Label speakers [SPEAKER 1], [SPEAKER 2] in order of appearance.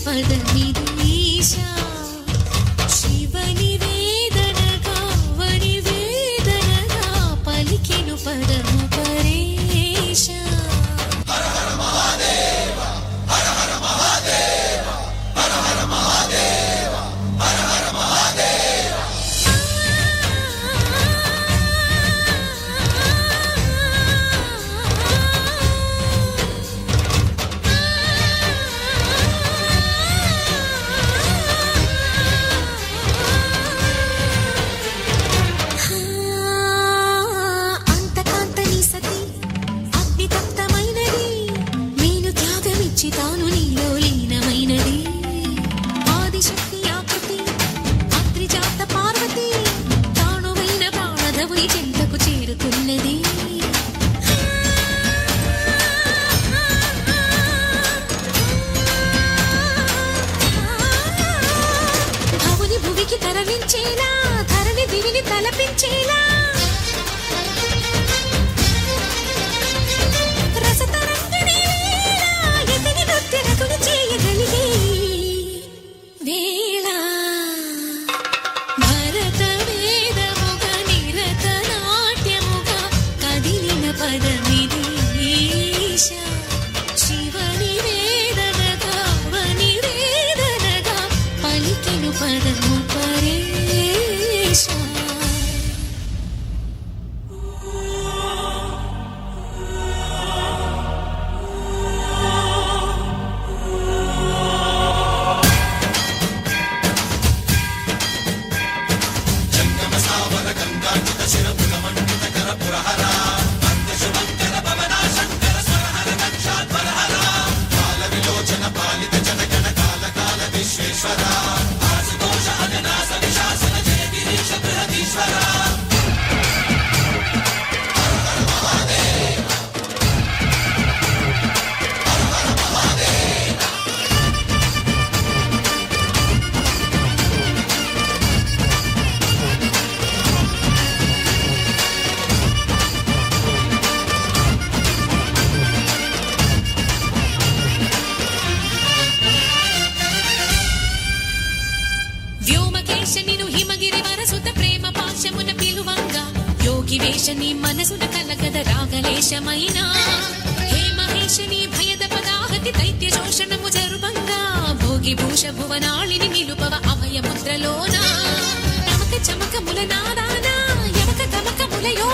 [SPEAKER 1] పదమిదీశా శివని వేదనగా వని వేదనగా పలికెను పదము పరేశా హర హర మహాదేవ హర హర మహాదేవ హర హర మహాదేవ హర హర మహాదేవ తాను నీలో లీనమైనది ఆదిశక్తి ఆకృతి అత్రిజాత పార్వతి తానువైన ప్రాణధవుని చెంతకు చేరుకున్నది భవుని భువికి తరలించేలా ధరణి దివిని తలపించేలా శివని వేదనగా వని వేదనగా పలికెను పదము పరేశా జంగమ సావర గంగాచిత శిరపుల మండిత కరపురహర వ్యోమకేశనిను హిమగిరి వరసుత ప్రేమ పాశమున పిలువంగా యోగి వేషని మనసున కలగద రాగలేశమైనా హే మహేశని భయద పదాహతి దైత్య శోషణము జరుబంగా భోగి భూష భువనాళిని నిలుపవ అభయ ముద్రలోన నమక చమకముల నాదాన యమక తమకముల యో